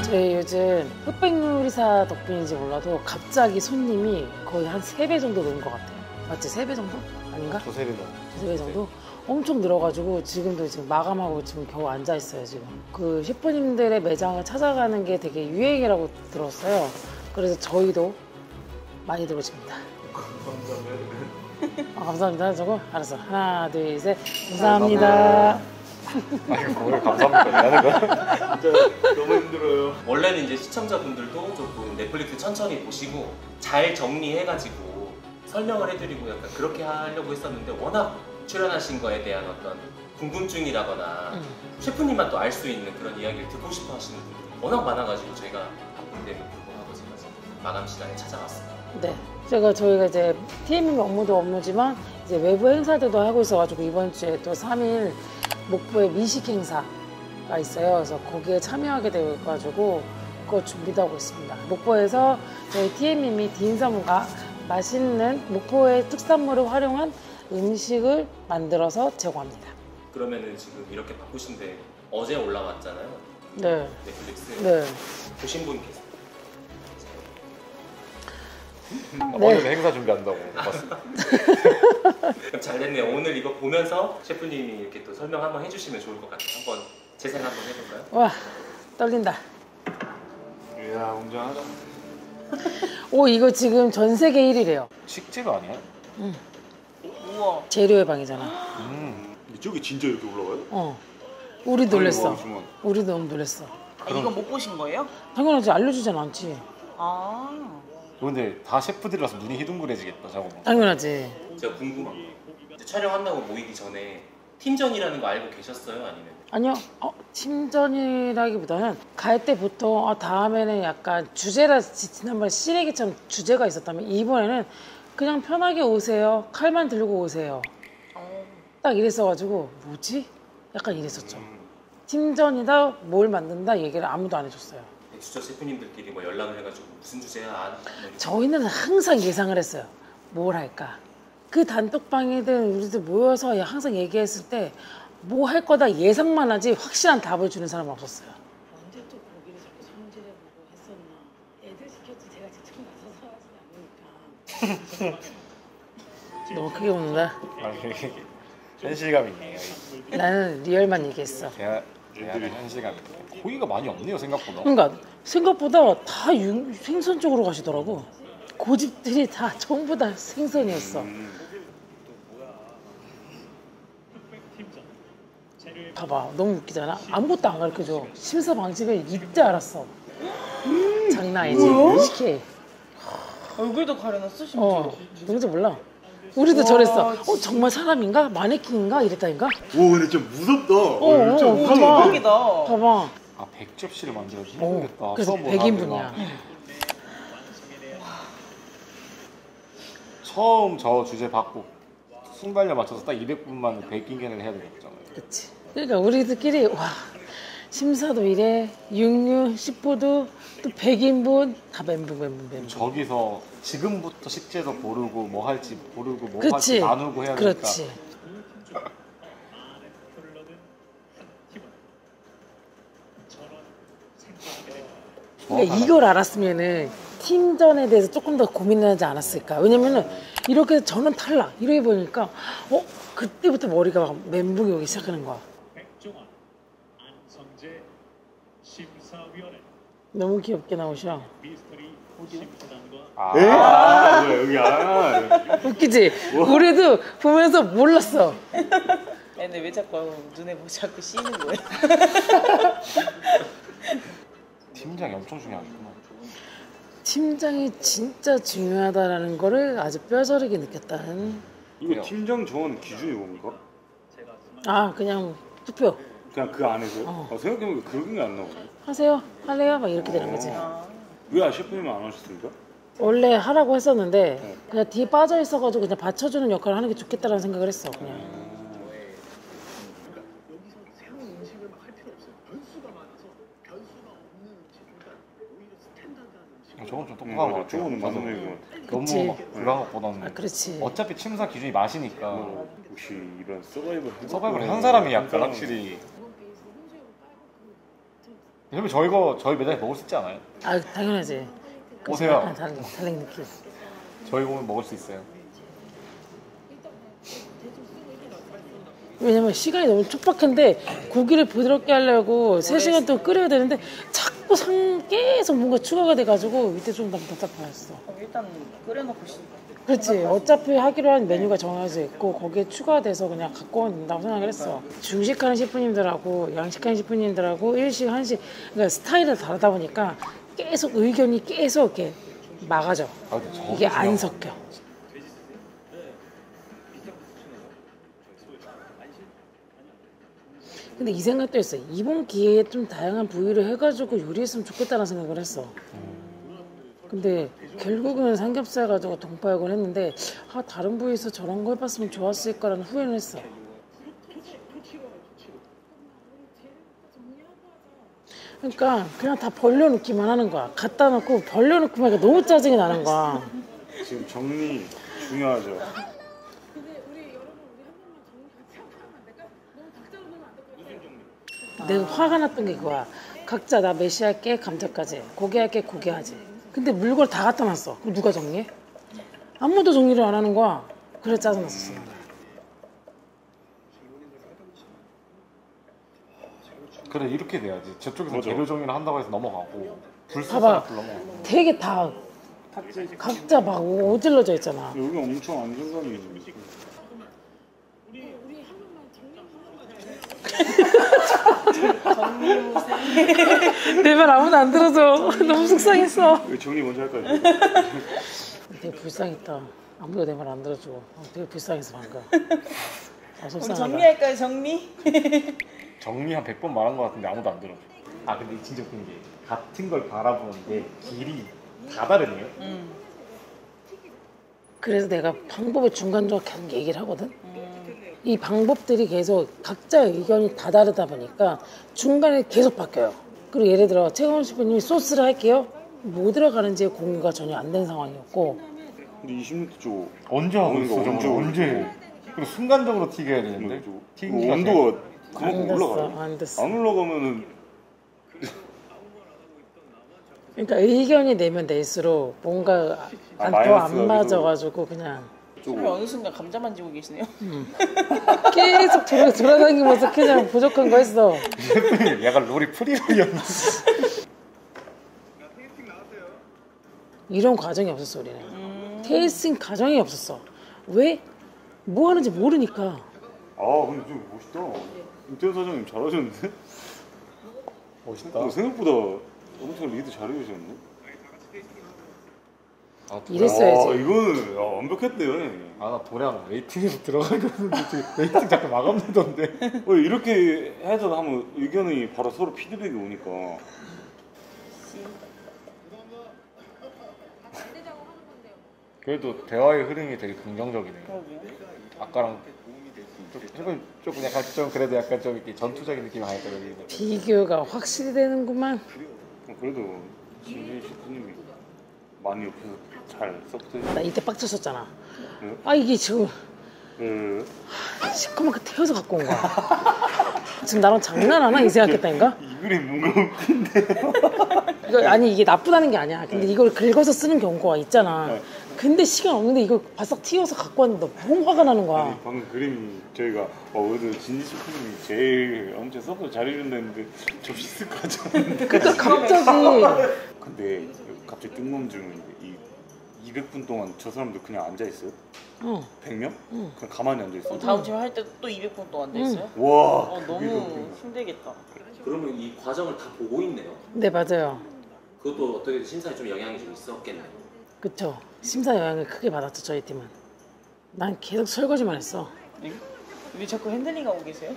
저희 요즘 흑백요리사 덕분인지 몰라도 갑자기 손님이 거의 한 3배 정도 늘은 것 같아요. 맞지? 3배 정도? 아닌가? 두세 배 정도. 두세 배 정도? 엄청 늘어가지고 지금도 지금 마감하고 지금 겨우 앉아있어요, 지금. 그 셰프님들의 매장을 찾아가는 게 되게 유행이라고 들었어요. 그래서 저희도 많이 들어오십니다. 감사합니다. 저거? 알았어. 하나, 둘, 셋. 감사합니다. 아니, 그걸 감사합니다. 하는 거야? 진짜 너무 힘들어요. 원래는 이제 시청자분들도 조금 넷플릭스 천천히 보시고 잘 정리해가지고 설명을 해드리고 약간 그렇게 하려고 했었는데 워낙 출연하신 거에 대한 어떤 궁금증이라거나 셰프님만 또 알 수 있는 그런 이야기를 듣고 싶어 하시는 분들이 워낙 많아가지고 저희가 바쁜데도 불구하고 제가 지금 마감 시간에 찾아왔습니다. 네. 저희가 이제 TMM 업무도 업무지만 이제 외부 행사들도 하고 있어가지고 이번 주에 또 3일 목포에 미식 행사가 있어요. 그래서 거기에 참여하게 돼가지고 그거 준비도 하고 있습니다. 목포에서 저희 TMM이 딘섬과 맛있는 목포의 특산물을 활용한 음식을 만들어서 제공합니다. 그러면은 지금 이렇게 바쁘신데 어제 올라왔잖아요. 네. 넷플릭스. 네. 보신 분 계세요? 오늘 행사 준비한다고 봤습니다. 그럼 잘 됐네요. 오늘 이거 보면서 셰프님이 이렇게 또 설명 한번 해주시면 좋을 것 같아요. 한번 재생 한번 해볼까요? 와, 떨린다. 이야, 웅장하다. 오, 이거 지금 전 세계 1위래요. 식재가 아니야? 응. 우와. 재료의 방이잖아. 이쪽이 진짜 이렇게 올라가요? 어. 우리 놀랬어. 아이고, 주문. 우리 너무 놀랬어. 아, 이거 못 보신 거예요? 당연하지, 알려주진 않지. 아. 근데 다 셰프들이라서 눈이 희둥그레지겠다, 저거. 당연하지. 제가 궁금한 거 이제 촬영한다고 모이기 전에 팀전이라는 거 알고 계셨어요? 아니면? 아니요, 팀전이라기보다는 갈 때 보통 다음에는 약간 주제라 지난번에 시래기처럼 주제가 있었다면 이번에는 그냥 편하게 오세요. 칼만 들고 오세요. 딱 이랬어가지고 뭐지? 약간 이랬었죠. 팀전이다, 뭘 만든다 얘기를 아무도 안 해줬어요. 주저 셰프님들끼리 뭐 연락을 해가지고 무슨 주제야? 저희는 항상 예상을 했어요. 뭘 할까? 그 단톡방이든 우리들 모여서 항상 얘기했을 때 뭐 할 거다 예상만 하지 확실한 답을 주는 사람은 없었어요. 언제 또 고기를 자꾸 손질해보고 했었나. 애들 시켜도 제가 직접 나서서 하진 않으니까. 너무 크게 웃는다. 아니, 현실감이 있네요. 나는 리얼만 얘기했어. 대화는 현실감이 있네. 고기가 많이 없네요, 생각보다. 그러니까 생각보다 다 생선 쪽으로 가시더라고. 고집들이 다 전부 다 생선이었어. 봐봐, 너무 웃기잖아. 아무것도 안 가르쳐줘. 심사 방식을 이때 알았어. 장난 아니지. 시키. 얼굴도 가려놨어 심지어. 누군지 몰라. 우리도 저랬어. 정말 사람인가? 마네킹인가? 이랬다니까? 오, 근데 좀 무섭다. 진짜 봐봐. 무서운데? 대박이다. 봐봐. 아, 100접시를 만들어서 힘들겠다. 그래서 처음 100인분이야. 처음 저 주제 받고 순발력 맞춰서 딱 200분만 100인견을 해야 되겠잖아요. 그치. 그러니까 우리들끼리 와 심사도 이래 육류, 식포도 또 100인분 다 멘붕. 저기서 지금부터 식재도 고르고 뭐 할지 고르고 뭐 그치. 할지 나누고 해야 되니까. 그렇지. 그러니까 이걸 알았으면은 팀전에 대해서 조금 더 고민하지 않았을까. 왜냐면은 이렇게 저는 탈락 이렇게 보니까 그때부터 머리가 막 멘붕이 오기 시작하는 거야. 너무 귀엽게 나오셔. 뭐야, 여기 웃기지? 우리도 보면서 몰랐어. 근데 왜 자꾸 눈에 뭐 자꾸 씌이는 거예요? 팀장이 엄청 중요하구나. 팀장이 진짜 중요하다라는 거를 아주 뼈저리게 느꼈다는. 이거 팀장 정하는 기준이 뭡니까? 그냥 투표. 그냥 그 안에서요? 생각해보니까 그런 게 안 나오네. 하세요? 할래요? 막 이렇게 되는 거지. 왜 셰프님은 안 하셨습니까? 원래 하라고 했었는데 그냥 뒤에 빠져 있어가지고 그냥 받쳐주는 역할을 하는 게 좋겠다라는 생각을 했어. 그냥. 저건 좀 똑똑한 맞아. 것 같아요. 저거는 저도 맞는 얘기인 것 같아. 그치. 너무 막 불안한 것보다는 아 그렇지. 어차피 침사 기준이 맛이니까 혹시 이런 서바이벌 한 사람이 약간 확실히 그러면 저희 매장에 먹을 수 있지 않아요? 아 당연하지. 오세요. 약간 다른 느낌. 저희 보면 먹을 수 있어요. 왜냐면 시간이 너무 촉박한데 고기를 부드럽게 하려고 3시간 동안 끓여야 되는데 자꾸 계속 뭔가 추가가 돼가지고 이때 좀 너무 답답했어. 일단 끓여놓고 그렇지. 어차피 하기로 한 메뉴가 정해져 있고 거기에 추가돼서 그냥 갖고 오면 된다고 생각을 했어. 중식하는 셰프님들하고 양식하는 셰프님들하고 일식, 한식 그러니까 스타일이 다르다 보니까 계속 의견이 계속 이렇게 막아져. 아, 근데 저거 이게 안 중요한 섞여. 근데 이 생각도 했어. 이번 기회에 좀 다양한 부위를 해가지고 요리했으면 좋겠다는 생각을 했어. 근데 결국은 삼겹살 가지고 동파육을 했는데 다른 부위에서 저런 거 해봤으면 좋았을 거라는 후회는 했어. 그러니까 그냥 다 벌려놓기만 하는 거야. 갖다 놓고 벌려놓기만 하니까 너무 짜증이 나는 거야. 지금 정리 중요하죠. 내가 화가 났던 게 그거야. 각자 나 메시 할게, 감자까지. 고기 할게, 고기 하지. 근데 물건 다 갖다 놨어. 그럼 누가 정리해? 아무도 정리를 안 하는 거야. 그래 짜증났었어. 그래 이렇게 돼야지. 저쪽에서 맞아. 재료 정리를 한다고 해서 넘어가고 봐봐. 불 넘어가고. 되게 다 각자 막 어질러져 있잖아. 여기 엄청 안정감이 있는 내 말 아무도 안 들어줘. 너무 속상했어. 왜 정리 먼저 할까요? 되게 불쌍했다. 아무도 내 말 안 들어줘. 되게 불쌍했어 방금. 우리 속상하다. 정리할까요 정리? 정리 한 100번 말한 것 같은데 아무도 안 들어줘. 아 근데 진짜 웃긴 게 같은 걸 바라보는데 길이 다 다르네요. 그래서 내가 방법을 중간중간 계속 얘기를 하거든. 이 방법들이 계속 각자의 의견이 다 다르다 보니까 중간에 계속 바뀌어요. 그리고 예를 들어 최강원 셰프님이 소스를 할게요. 뭐 들어가는지 공유가 전혀 안 된 상황이었고. 근데 20m 쪽 언제 하고 있어? 언제 저거 언제? 그리고 순간적으로 튀겨야 되는데 튀기기가 온도가 안 그만큼 됐어, 올라가요. 안 됐어. 안 올라가면은 그러니까 의견이 내면 낼수록 뭔가 더 마이너스가 안 맞아가지고 그냥 셰프님 어느 순간 감자 만지고 계시네요. 계속 돌아다니면서 그냥 부족한 거 했어. 셰프님 약간 롤이 프리롤이었는데. 이런 과정이 없었어 우리는. 테이스팅 과정이 없었어. 왜? 뭐 하는지 모르니까. 아 근데 좀 멋있다. 임태현 사장님 잘하셨는데? 멋있다. 생각보다 엄청 리드 잘해주셨네. 이랬어야지. 아 이거는 완벽했대요. 아나 도량 웨이팅에서 들어가려고 했는데 웨이팅 자꾸 마감되던데. 이렇게 해서 하면 의견이 바로 서로 피드백이 오니까 그래도 대화의 흐름이 되게 긍정적이네요. 그러게요. 아까랑 조금 약간 좀 그래도 약간 좀 이렇게 전투적인 느낌이 많이 들어요. 비교가 확실히 되는구만. 그래도 진진 셰프님이 많이 옆에서 잘 서포트해. 나 이때 빡쳤었잖아. 네? 아 이게 지금 네. 시커멓게 태워서 갖고 온 거야. 지금 나랑 장난하나 이 생각했다니까? 이 그림 뭔가 웃긴데. 이거 아니 이게 나쁘다는 게 아니야. 근데 이걸 긁어서 쓰는 경우가 있잖아. 네. 근데 시간 없는데 이걸 바싹 튀어서 갖고 왔는데 너무 화가 나는 거야. 아니, 방금 그림이 저희가 그래도 진진 셰프님이 제일 엄청 서포트 잘해준다 했는데 접시 쓸까 하셨는데 그러니까 갑자기 근데 갑자기 뜬금 질문인데 이 200분 동안 저 사람들 그냥 앉아있어요? 100명? 그냥 가만히 앉아있어요? 다음 주에 할 때 또 200분 또 앉아있어요? 와 너무 힘들겠다. 그러면 이 과정을 다 보고 있네요. 네 맞아요. 그것도 어떻게 심사에 좀 영향이 좀 있었겠네요. 그쵸. 심사 영향을 크게 받았죠 저희 팀은. 난 계속 설거지만 했어. 왜 자꾸 핸들링하고 계세요?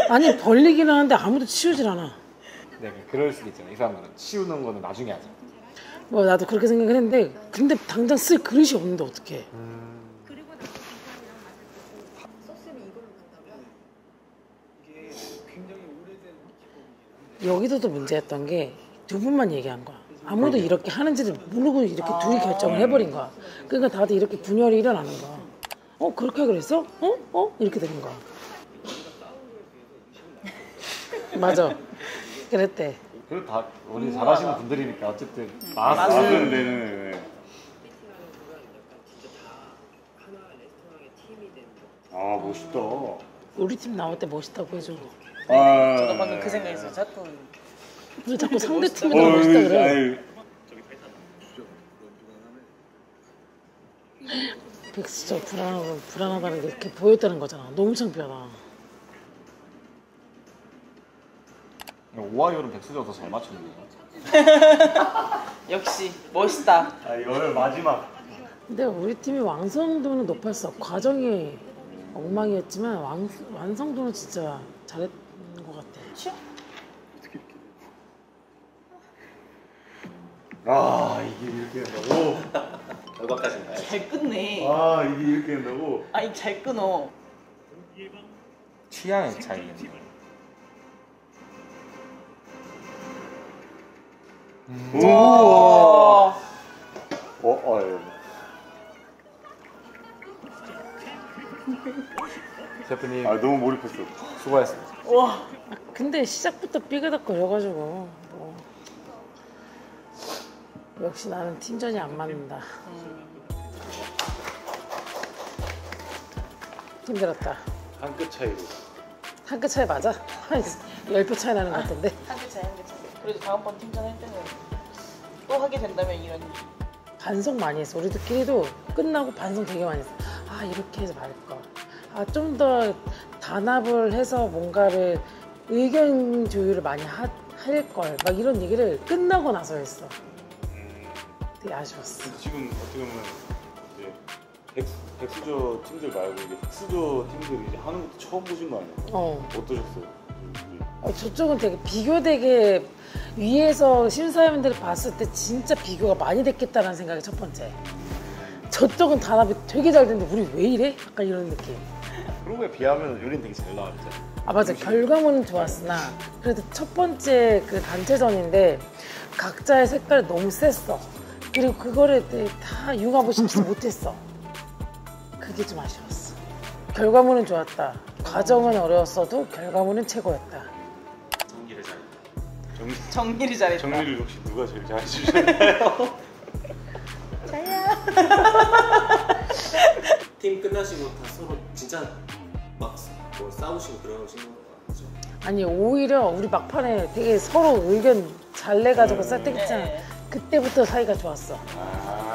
아니 벌리기는 하는데 아무도 치우질 않아. 네, 그럴 수도 있잖아요. 이 사람들은 치우는 거는 나중에 하자. 뭐 나도 그렇게 생각을 했는데 근데 당장 쓸 그릇이 없는데 어떡해. 여기서도 문제였던 게 두 분만 얘기한 거야. 아무도 이렇게 하는지를 모르고 이렇게 둘이 결정을 해버린 거야. 그러니까 다들 이렇게 분열이 일어나는 거야. 그렇게 하기로 했어? 이렇게 되는 거야. 맞아. 그랬대. 그래도 다 우리 잘하시는 분들이니까 어쨌든 맞는 데는 아 멋있다. 우리 팀 나올 때 멋있다고 해줘. 저도 방금 그 생각했어요. 자꾸 왜 자꾸 상대 팀에다 멋있다 그래? 백수 저 불안하다는 게 이렇게 보였다는 거잖아. 너무 창피하다. 오하이오는 백수저가 더 잘 맞췄네. 역시 멋있다. 열 마지막. 근데 우리 팀이 완성도는 높았어. 과정이 엉망이었지만 완성도는 진짜 잘했던 것 같아. 아 이게 이렇게 된다고? 결과까지는 가야지. 잘 끊네. 아 이게 이렇게 된다고? 아니 잘 끊어. 취향의 차이겠네. 오. 셰프님 너무 몰입했어. 수고하셨습니다. 와. 근데 시작부터 삐그덕거려가지고 뭐 역시 나는 팀전이 안 맞는다. 힘들었다. 한 끗 차이로. 한 끗 차이 맞아? 10표 차이 나는 것 같은데. 한 개 차이 한 개 차이. 그래도 다음번 팀전 할 때는 또 하게 된다면 이런. 반성 많이 했어. 우리들끼리도 끝나고 반성 되게 많이 했어. 이렇게 해서 말걸. 좀 더 단합을 해서 뭔가를 의견 조율을 많이 할걸. 막 이런 얘기를 끝나고 나서 했어. 되게 아쉬웠어. 근데 지금 어떻게 보면 이제 백수저 팀들 말고 이제 흑수저 팀들이 이제 하는 것도 처음 보신 거 아니에요? 어떠셨어요? 저쪽은 되게 비교되게 위에서 심사위원들이 봤을 때 진짜 비교가 많이 됐겠다라는 생각이 첫 번째. 저쪽은 단합이 되게 잘 됐는데 우리 왜 이래? 약간 이런 느낌. 그런 거에 비하면 요리는 되게 잘 나왔죠. 맞아. 결과물은 좋았으나 그래도 첫 번째 그 단체전인데 각자의 색깔이 너무 셌어. 그리고 그거를 다 융합시키지 못했어. 그게 좀 아쉬웠어. 결과물은 좋았다. 과정은 어려웠어도 결과물은 최고였다. 정리를 잘했다. 정리를 잘했다. 정리를 역시 누가 제일 잘해주셨나요? 팀 끝나시고 다 서로 진짜 막 뭐 싸우시고 그러신 거 같죠? 아니 오히려 우리 막판에 되게 서로 의견 잘 내가지고 설득했잖아. 그때부터 사이가 좋았어.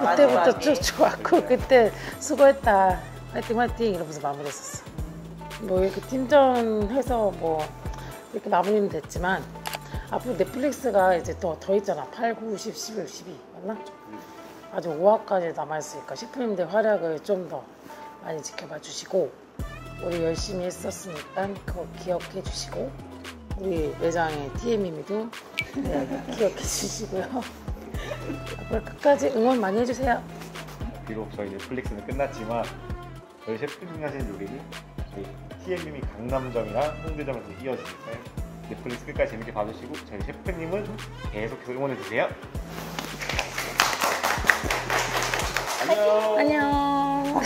그때부터 마지막에. 쭉 좋았고 그때 수고했다. 화이팅 화이팅 이러면서 마무리했었어. 뭐 이렇게 팀전 해서 뭐 이렇게 마무리는 됐지만 앞으로 넷플릭스가 이제 더 있잖아. 8, 9, 10, 11, 12 맞나? 아직 5화까지 남아있으니까 셰프님들 활약을 좀 더 많이 지켜봐 주시고 우리 열심히 했었으니까 그거 기억해 주시고 우리 매장의 TM님도 기억해 주시고요. 앞으로 끝까지 응원 많이 해주세요. 비록 저희 넷플릭스는 끝났지만 저희 셰프님이 하신 요리를 저희 TM님이 강남점이랑 홍대점에서 이어지니까요. 넷플릭스 끝까지 재밌게 봐주시고 저희 셰프님은 계속해서 응원해주세요. 안녕. 안녕.